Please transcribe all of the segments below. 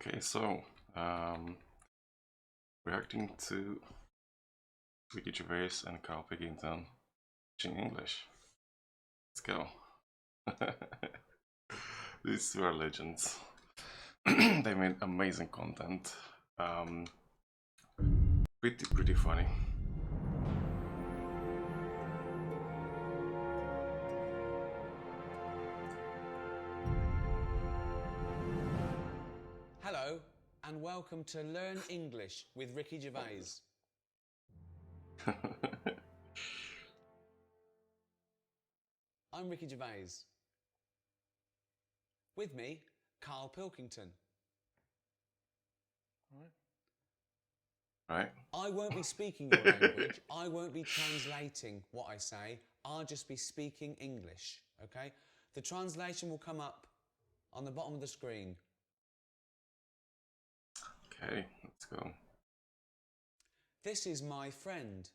Okay, so reacting to Ricky Gervais and Karl Pilkington teaching English. Let's go. These two are legends. They made amazing content. Pretty funny. Hello, and welcome to Learn English with Ricky Gervais. I'm Ricky Gervais. With me, Karl Pilkington. Right? I won't be speaking your language. I won't be translating what I say. I'll just be speaking English, okay? The translation will come up on the bottom of the screen. Okay, let's go. This is my friend,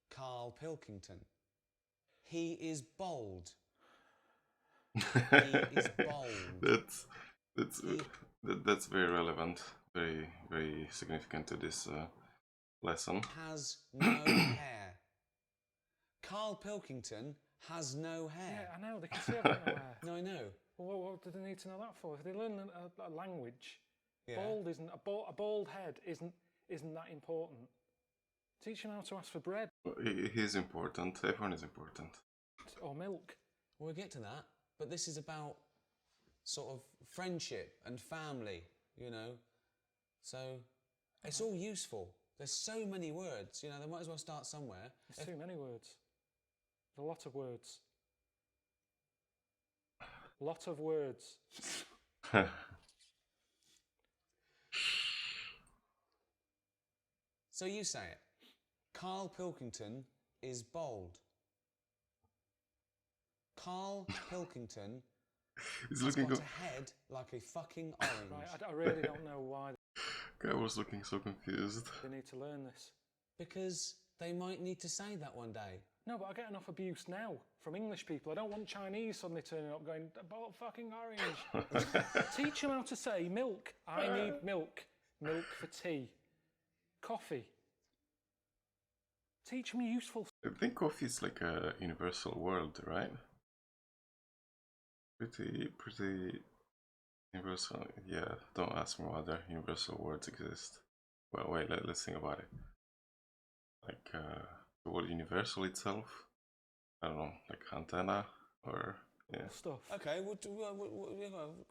Karl Pilkington. He is bold. He is bold. That's very relevant, very significant to this lesson. Has no hair. Karl Pilkington has no hair. Yeah, I know, they can see I've got no hair. No, I know. Well, what do they need to know that for? If they learn a language, Yeah. bald isn't, a bald head isn't that important. Teach them how to ask for bread. He's important, everyone is important. Or milk. We'll get to that, but this is about sort of friendship and family, you know. So it's all useful. There's so many words, you know, they might as well start somewhere. There's too many words. There's a lot of words. Lot of words. So you say it. Karl Pilkington is bold. Karl Pilkington He's has looking got a head like a fucking orange. Right, I really don't know why I was looking so confused. they need to learn this. Because they might need to say that one day. No, but I get enough abuse now from English people. I don't want Chinese suddenly turning up going, "Bolt fucking orange." Teach them how to say milk. I need milk. Milk for tea. Coffee. Teach them useful. I think coffee is like a universal word, right? Pretty universal. Yeah, don't ask me what other universal words exist. Well, wait, let's think about it. Like the word universal itself. I don't know, like antenna or yeah. Stuff. Okay, we'll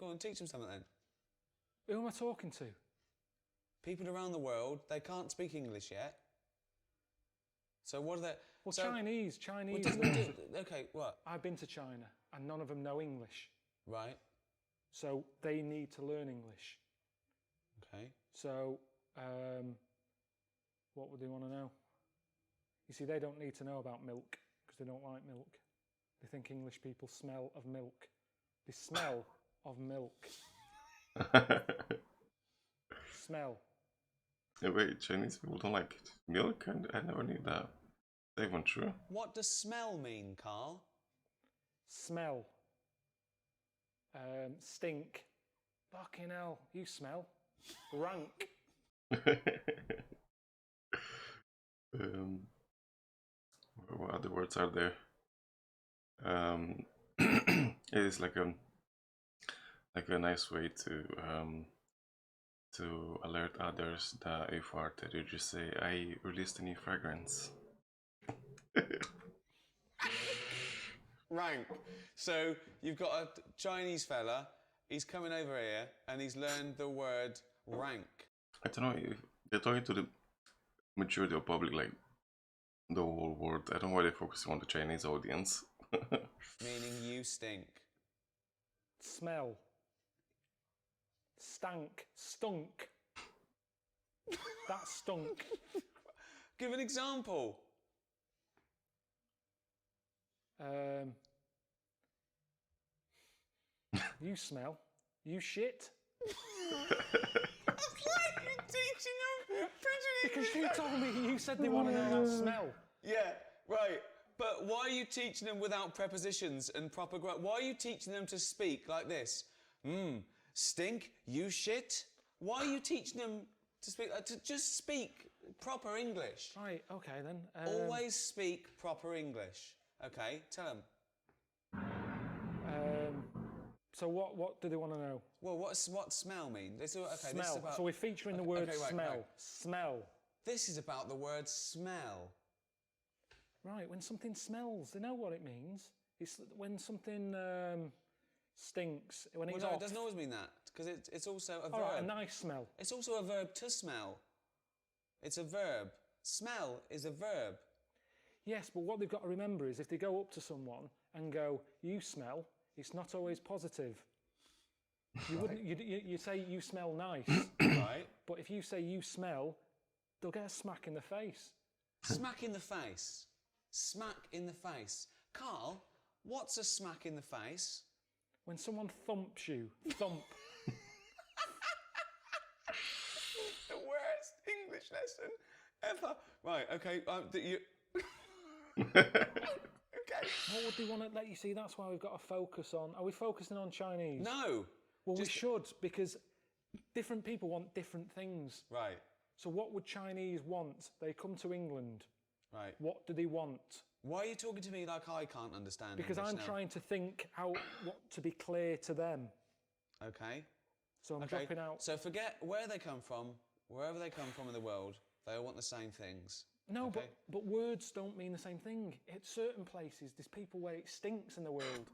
go and teach them something then. Who am I talking to? People around the world, they can't speak English yet. So what are they... Well, so, Chinese. okay, what? I've been to China and none of them know English. Right. So they need to learn English. Okay. So, what would they want to know? You see, they don't need to know about milk because they don't like milk. They think English people smell of milk. They smell of milk. Smell. Yeah, wait, Chinese people don't like milk? I never knew that. Is that even true? What does smell mean, Karl? Smell. Stink. Fucking hell, you smell. Rank. What other words are there? It is like a nice way to alert others that if you farted, you just say, "I released a new fragrance." Rank. So you've got a Chinese fella, he's coming over here and he's learned the word rank. I don't know if they're talking to the majority of public, like the whole world. I don't know why they're focusing on the Chinese audience. Meaning you stink. Smell. Stank. Stunk. That stunk. Give an example. You smell. You shit. That's like you're teaching them Because you told me, you said they want to know that smell. Yeah, right. But why are you teaching them without prepositions and proper grammar? Why are you teaching them to speak like this? Stink, you shit? Why are you teaching them to speak? To just speak proper English. Right, okay then. Always speak proper English. Okay, tell them. So what do they want to know? Well, what smell mean? Okay, Smell. This is about, So we're featuring the word okay, right, smell. right. Smell. This is about the word smell. Right, when something smells, they know what it means. It's when something stinks, when it's Well, no, off. it doesn't always mean that, because it's also a verb. All right, a nice smell. It's also a verb to smell. It's a verb. Smell is a verb. Yes, but what they've got to remember is if they go up to someone and go, "You smell," it's not always positive. You wouldn't. You say you smell nice, Right. but if you say you smell, they'll get a smack in the face. Smack in the face. Smack in the face. Carl, what's a smack in the face? When someone thumps you, thump. The worst English lesson ever. Right, okay. Okay. What would they want to let you see? That's why we've got to focus on. Are we focusing on Chinese? No. Well, we should, because different people want different things. Right. So what would Chinese want? They come to England. Right. What do they want? Why are you talking to me like I can't understand Because English I'm now? trying to think what to be clear to them. Okay. So I'm dropping out. So forget where they come from, wherever they come from in the world, they all want the same things. No, okay? but words don't mean the same thing. At certain places, there's people where it stinks in the world.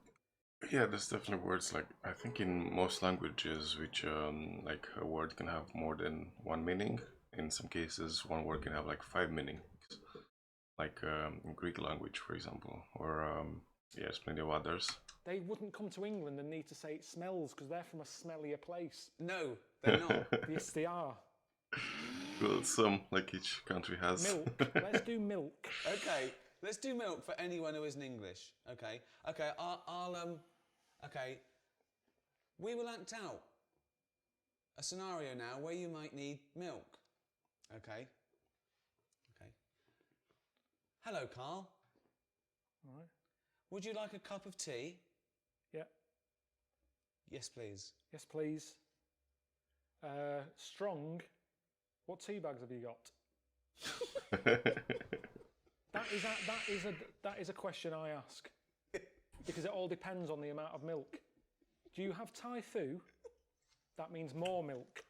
Yeah, there's definitely words like, I think in most languages which like a word can have more than one meaning. In some cases one word can have like 5 meanings, like in Greek language, for example, or there's plenty of others. They wouldn't come to England and need to say it smells because they're from a smellier place. No, they're not. Yes, they are. Well, some, like each country has. Milk. Let's do milk. Okay, let's do milk for anyone who isn't English. Okay, okay, okay. We will act out a scenario now where you might need milk. Okay. Okay. Hello, Carl. All right. Would you like a cup of tea? Yeah. Yes, please. Yes, please. Strong. What tea bags have you got? That is a question I ask because it all depends on the amount of milk. Do you have Thai fu? That means more milk.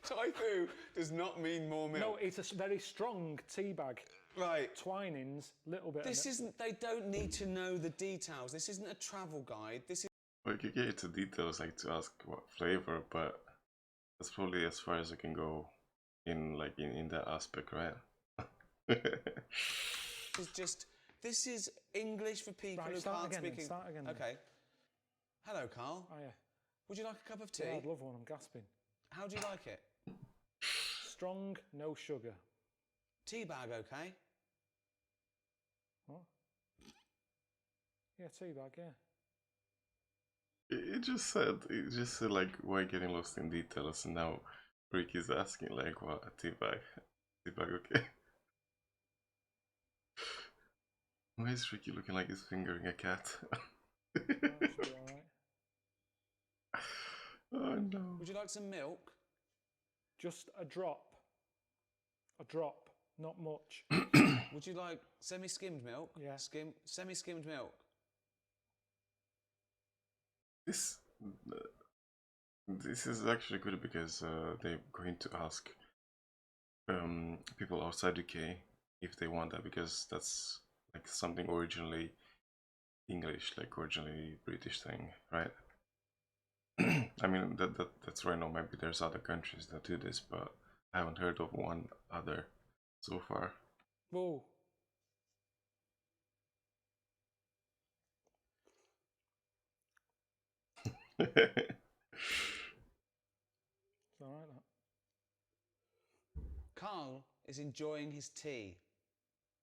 Thai fu does not mean more milk. No, it's a very strong tea bag. Right. Twinings, little bit. This isn't. They don't need to know the details. This isn't a travel guide. This is. Well, you could get into details, like to ask what flavor, but that's probably as far as I can go in that aspect, right? This is English for people who can't speak. Start again. Okay. Hello, Carl. Oh yeah. Would you like a cup of tea? Yeah, I'd love one. I'm gasping. How do you like it? Strong, no sugar. Tea bag, okay? What? Yeah, tea bag. Yeah. It just said like, why getting lost in details, and now Ricky's asking like, what, a tea bag? Tea bag, okay. Why is Ricky looking like he's fingering a cat? That's all right. Oh no. Would you like some milk? Just a drop. A drop, not much. Would you like semi-skimmed milk? Yeah. Semi-skimmed milk. This is actually good because they're going to ask people outside UK if they want that, because that's like something originally English, like originally British thing, right? I mean that's right now. Maybe there's other countries that do this, but I haven't heard of one other so far. Whoa. It's all right, that. Carl is enjoying his tea.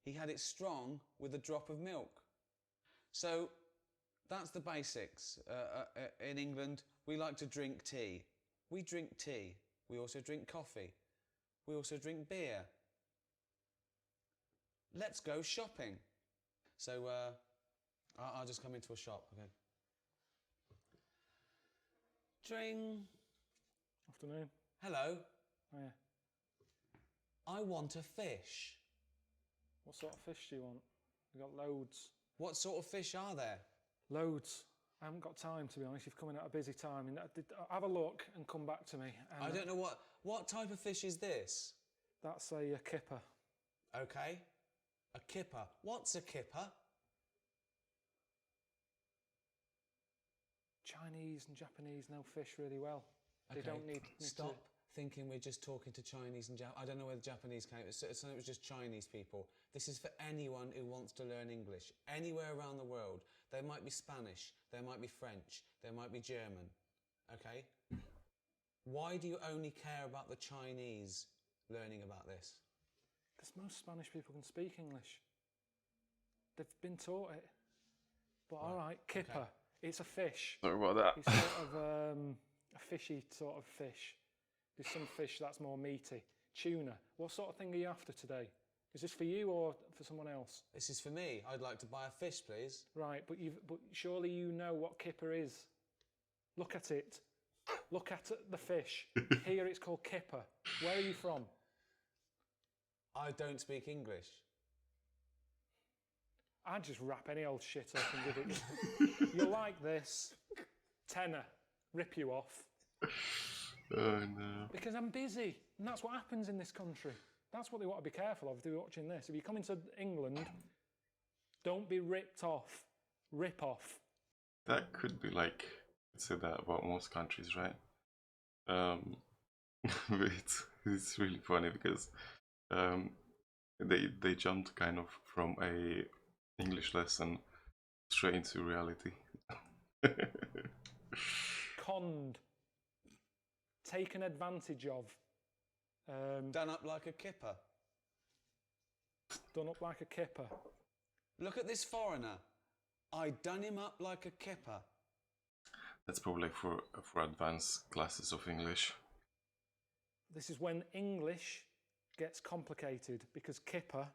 He had it strong with a drop of milk. So that's the basics. In England, we like to drink tea. We drink tea. We also drink coffee. We also drink beer. Let's go shopping. So I'll just come into a shop. Okay. Dring, Afternoon. Hello. Oh, yeah. I want a fish. What sort of fish do you want? We've got loads. What sort of fish are there? Loads. I haven't got time, to be honest. You've come in at a busy time. And have a look and come back to me. And I don't know what type of fish is this? That's a kipper. Okay. A kipper. What's a kipper? Chinese and Japanese know fish really well. Okay. They don't need Stop thinking we're just talking to Chinese and I don't know where the Japanese came. It was just Chinese people. This is for anyone who wants to learn English. Anywhere around the world. There might be Spanish. There might be French. There might be German. Okay? Why do you only care about the Chinese learning about this? Because most Spanish people can speak English. They've been taught it. But all right, kipper. Okay. It's a fish. Sorry about that. It's sort of a fishy sort of fish. There's some fish that's more meaty. Tuna. What sort of thing are you after today? Is this for you or for someone else? This is for me. I'd like to buy a fish, please. Right, but surely you know what kipper is. Look at it. Look at the fish. Here it's called kipper. Where are you from? I don't speak English. I'd just wrap any old shit up and give it. You'll like this. Tenner. Rip you off. Oh no. Because I'm busy. And that's what happens in this country. That's what they want to be careful of if they're watching this. If you come into England, don't be ripped off. Rip off. That could be like, I'd say that about most countries, right? But it's really funny because they jumped kind of from a English lesson straight into reality. Conned. Taken advantage of. Done up like a kipper. Done up like a kipper. Look at this foreigner. I done him up like a kipper. That's probably for advanced classes of English. This is when English gets complicated because kipper,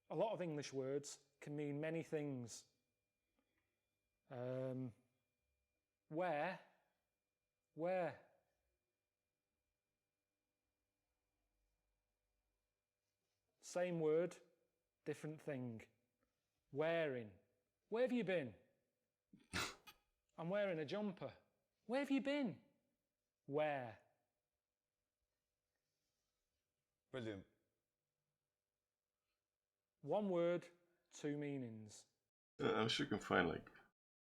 a lot of English words can mean many things. Where? Same word, different thing. Wearing. Where have you been? I'm wearing a jumper. Where have you been? Where? Brilliant. One word, two meanings. I'm sure you can find like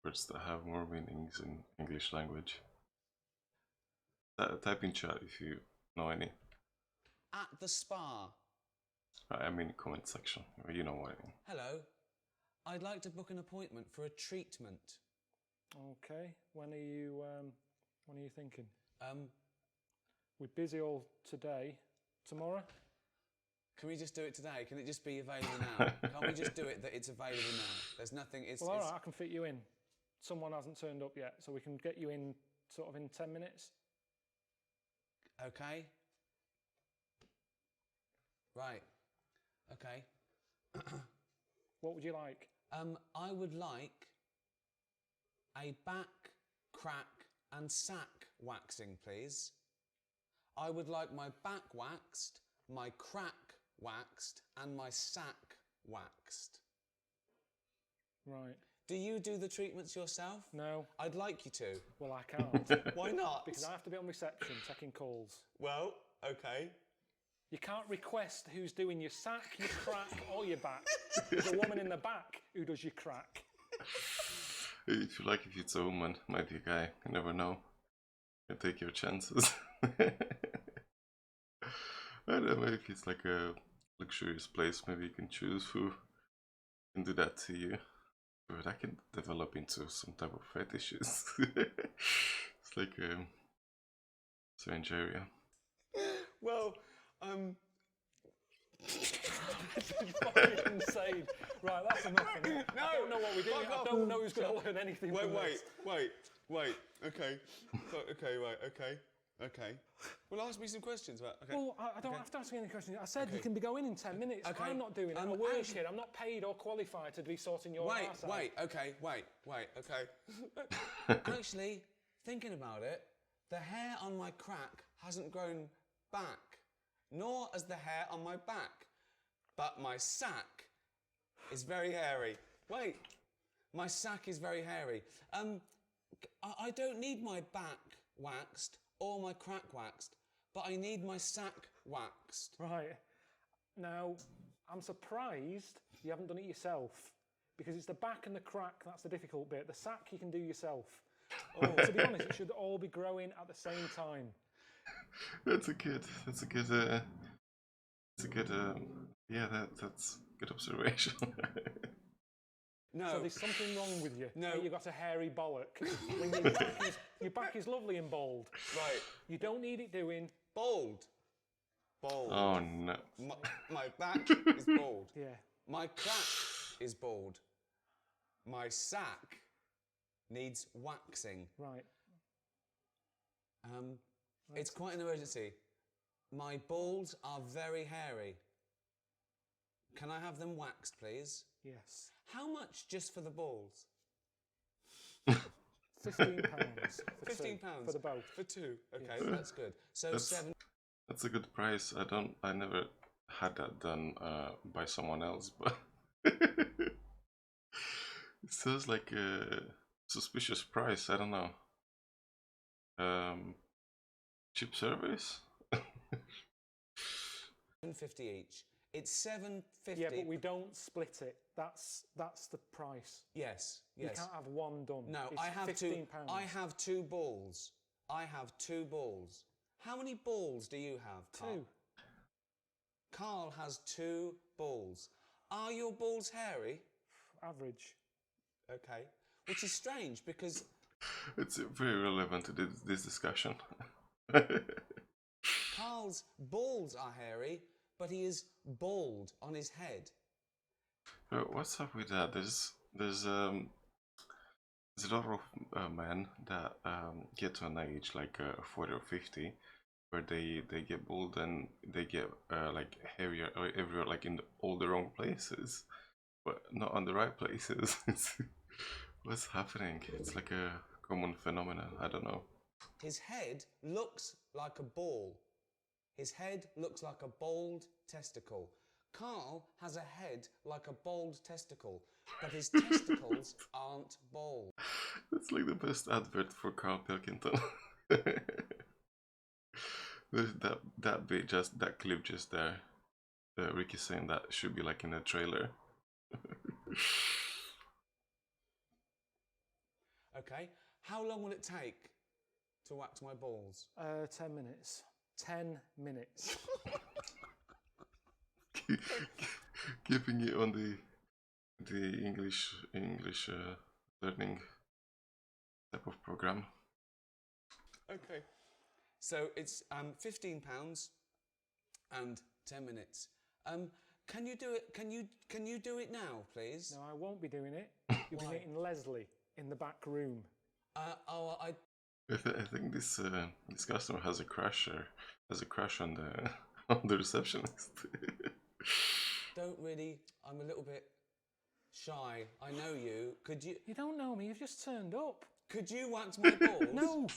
words that have more meanings in English language. Type in chat if you know any. At the spa. I mean comment section, or you know what I mean. Hello. I'd like to book an appointment for a treatment. Okay. When are you thinking? We're busy all today. Tomorrow? Can we just do it today? Can it just be available now? Can't we just do it that it's available now? There's nothing... Well, all right, I can fit you in. Someone hasn't turned up yet, so we can get you in sort of in 10 minutes. Okay. Right. Okay. What would you like? I would like a back, crack and sack waxing, please. I would like my back waxed, my crack waxed and my sack waxed. Right. Do you do the treatments yourself? No. I'd like you to. Well, I can't. Why not? Because I have to be on reception taking calls. Well, okay. You can't request who's doing your sack, your crack or your back. There's a woman in the back who does your crack. If you like, if it's a woman, might be a guy. You never know. You take your chances. I don't know, maybe if it's like a luxurious place, maybe you can choose who can do that to you. But that can develop into some type of fetishes. It's like a strange area. Well, This is fucking insane. Right, that's enough. No, I don't know what we're doing. I don't know who's going to learn anything from this. Wait. Okay. Okay. Well, ask me some questions about. Okay. Well, I don't have to ask you any questions. I said you can be going in 10 minutes. Okay. I'm not doing it. I'm a work kid. I'm not paid or qualified to be sorting your ass out. Okay. Actually, thinking about it, The hair on my crack hasn't grown back, nor has the hair on my back. But my sack is very hairy. Wait, my sack is very hairy. I don't need my back waxed or my crack waxed, but I need my sack waxed. Right. Now, I'm surprised you haven't done it yourself, because it's the back and the crack that's the difficult bit. The sack you can do yourself. Oh, to be honest, it should all be growing at the same time. That's a good, yeah, that's good observation. No. So there's something wrong with you. No. You've got a hairy bollock. When your back is lovely and bold. Right. You don't need it doing. Bald. Bald. Oh no. My back is bald. Yeah. My crack is bald. My sack needs waxing. Right. It's quite an emergency. My balls are very hairy. Can I have them waxed, please? Yes. How much just for the balls? £15. £15 for the both. For two. Okay, Yes. that's good. So That's a good price. I never had that done by someone else, but it sounds like a suspicious price. I don't know. Cheap service? £7.50 each. It's £7.50. Yeah, but we don't split it. That's the price. Yes. You can't have one done. No, it's I have £15. I have two balls. I have two balls. How many balls do you have, Carl? Two. Carl has two balls. Are your balls hairy? Average. Okay. Which is strange because It's very relevant to this discussion. Carl's balls are hairy, but he is bald on his head. What's up with that? There's a lot of men that get to an age like 40 or 50 where they get bald and they get like hairier everywhere, like in all the wrong places, but not on the right places. What's happening? It's like a common phenomenon. I don't know. His head looks like a ball. His head looks like a bald testicle. Carl has a head like a bald testicle, but his testicles aren't bald. That's like the best advert for Karl Pilkington. that bit, just that clip just there. Ricky saying that should be like in a trailer. Okay, how long will it take to wax my balls? 10 minutes. 10 minutes. Keeping it on the English learning type of program. Okay, so it's £15 and 10 minutes. Can you do it? Can you do it now, please? No, I won't be doing it. You'll be meeting Leslie in the back room. I think this customer has a crush on the receptionist. Don't really. I'm a little bit shy. I know you. Could you? You don't know me, you've just turned up. Could you wax my balls? No,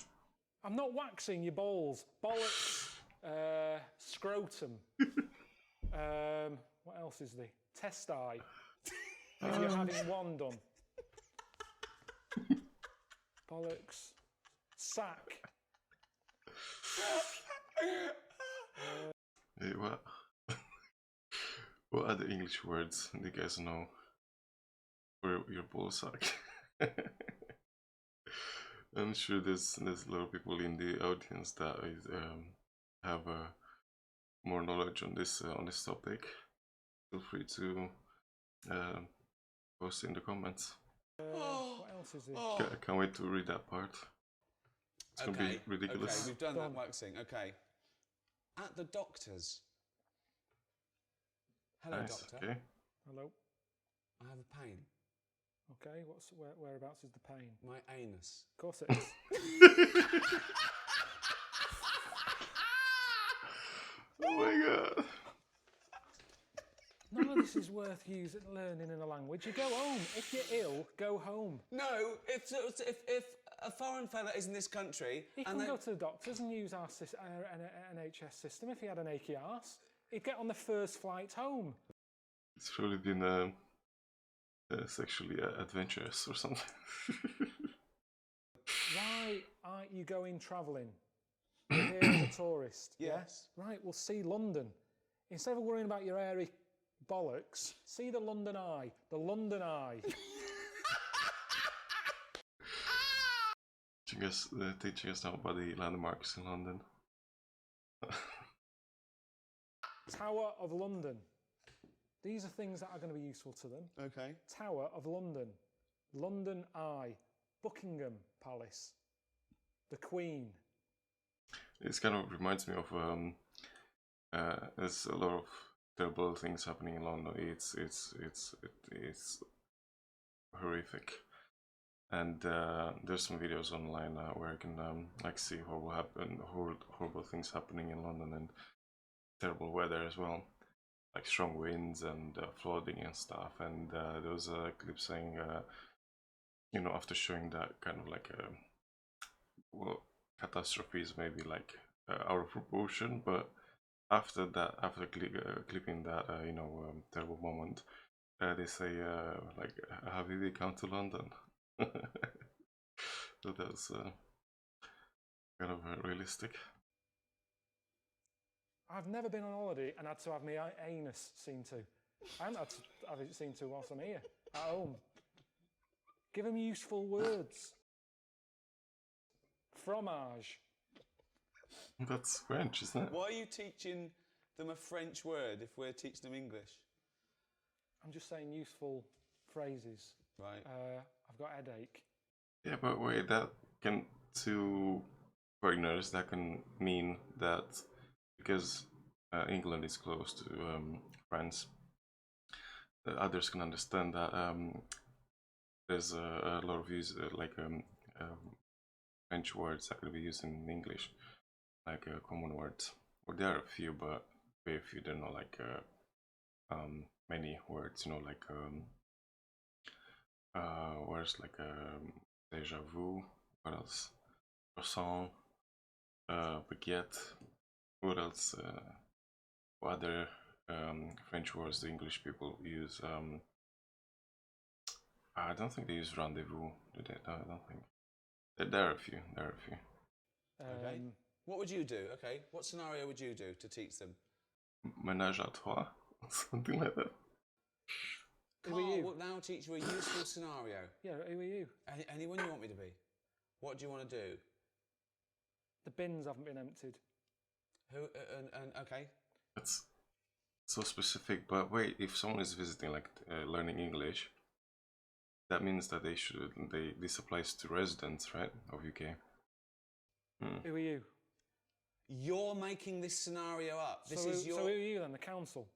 I'm not waxing your balls. Bollocks, scrotum. What else is there? Testi. If you're having one done. Bollocks. Sack. Hey, what other English words do you guys know for your ball sack? I'm sure there's a lot of people in the audience that have more knowledge on this topic. Feel free to post in the comments. What else is there? I can't wait to read that part. It's gonna be ridiculous. Okay, we've done that waxing. Okay. At the doctor's. Hello, Nice, doctor. okay. Hello. I have a pain. Okay, whereabouts is the pain? My anus. Of course it is. Oh my god. None of this is worth learning in a language. You go home. If you're ill, go home. No, if a foreign fella is in this country, He and can go to the doctors and use our NHS system if he had an achy arse. He'd get on the first flight home. It's probably been sexually adventurous or something. Why aren't you going travelling? You're here as a tourist. Yes. Yeah? Right, well, see London. Instead of worrying about your airy bollocks, see the London Eye. The London Eye. Teaching us now about the landmarks in London. Tower of London. These are things that are going to be useful to them. Okay. Tower of London. London Eye. Buckingham Palace. The Queen. It kind of reminds me of there's a lot of terrible things happening in London. It's horrific, and there's some videos online where you can like see horrible things happening in London, and terrible weather as well, like strong winds and flooding and stuff. And there was a clip saying, you know, after showing that kind of like well, catastrophes maybe like out of proportion, but after that, after clipping that you know, terrible moment, they say like, have you come to London? So that's kind of realistic. I've never been on holiday and had to have my anus seen to. I haven't had to have it seen to whilst I'm here, at home. Give them useful words. Fromage. That's French, isn't it? Why are you teaching them a French word if we're teaching them English? I'm just saying useful phrases. Right. I've got a headache. Yeah, but wait, that can, to foreigners, that can mean that because England is close to France, others can understand that there's a lot of use like French words that could be used in English, like common words. Well, there are a few, but very few. They're not like many words, you know, like words like déjà vu. What else? Croissant, baguette. What else? What other French words the English people use? I don't think they use rendezvous. Do they? No, I don't think. There are a few. There are a few. Okay. What would you do? Okay. What scenario would you do to teach them? Ménage à trois, something like that. Who are Carl you? will now teach you a useful scenario. Yeah, who are you? Anyone you want me to be? What do you want to do? The bins haven't been emptied. Who? Okay. That's so specific. But wait, if someone is visiting, like learning English, that means that this applies to residents, right, of UK. Who are you? You're making this scenario up. This is your. So who are you then? The council?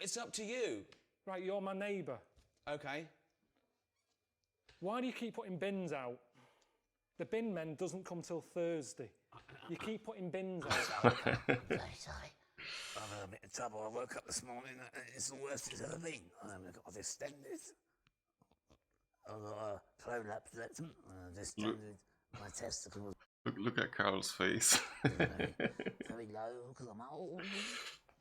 It's up to you. Right, you're my neighbour. Okay. Why do you keep putting bins out? The bin men doesn't come till Thursday. You keep putting bins out. Sorry. I've had a bit of trouble. I woke up this morning and it's the worst it's ever been. I've got distended. I've got a prolapse rectum. Distended my testicles. Look at Carl's face. Very low because I'm old.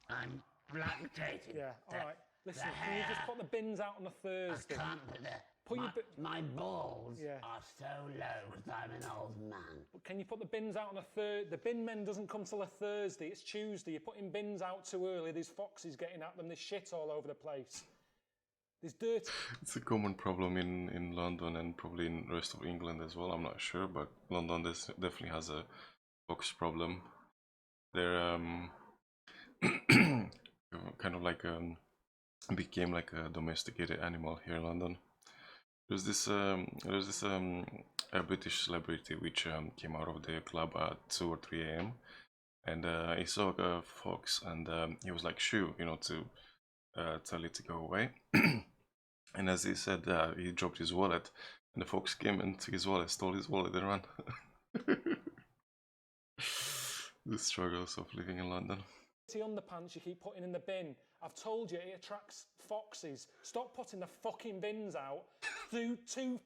I'm lactating. Yeah, all right. Listen, can you just put the bins out on a Thursday? I can't put Put your my balls Yeah. are so low because I'm an old man. Can you put the bins out on a Thursday? The bin men doesn't come till a Thursday. It's Tuesday. You're putting bins out too early. There's foxes getting at them. There's shit all over the place. There's dirt. It's a common problem in London and probably in the rest of England as well. I'm not sure, but London definitely has a fox problem. They're kind of like became like a domesticated animal here in London. There's this a British celebrity which came out of the club at 2 or 3 a.m. and he saw a fox and he was like shoo, you know, to tell it to go away. And as he said, he dropped his wallet and the fox came and took his wallet, stole his wallet and ran. The struggles of living in London. underpants you keep putting in the bin. I've told you it attracts foxes. Stop putting the fucking bins out 2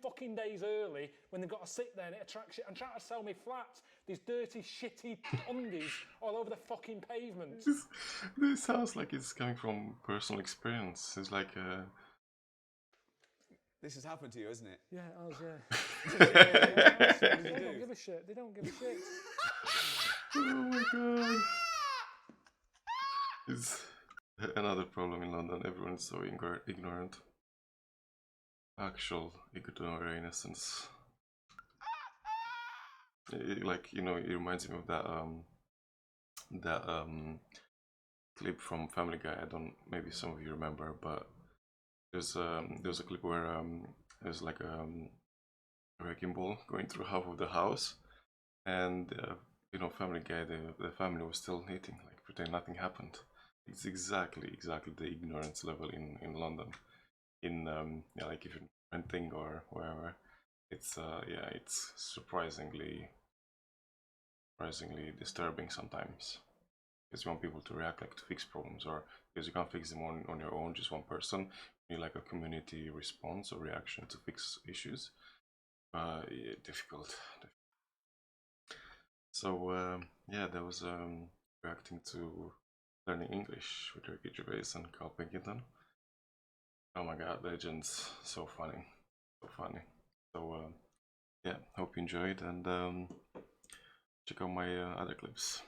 fucking days early when they've got to sit there and it attracts shit. And trying to sell me flats, these dirty, shitty undies all over the fucking pavement. This sounds like it's coming from personal experience. It's like This has happened to you, hasn't it? Yeah, it has, yeah. They don't give a shit. They don't give a shit. Oh my god. It's another problem in London. Everyone's so ignorant. Actual ignorance. Like, you know, it reminds me of that clip from Family Guy. I don't, maybe some of you remember, but there's a clip where there's like a wrecking ball going through half of the house, and you know, Family Guy, the family was still eating, like pretend nothing happened. It's exactly the ignorance level in London. In yeah, like if you're renting or wherever, it's yeah, it's surprisingly disturbing sometimes. Because you want people to react, like to fix problems, or because you can't fix them on your own, just one person. You need like a community response or reaction to fix issues. Yeah, difficult. So yeah, there was reacting to learning English with Gervais and Karl Pilkington. Oh my god, legends! So funny, so funny. So yeah, hope you enjoyed, and check out my other clips.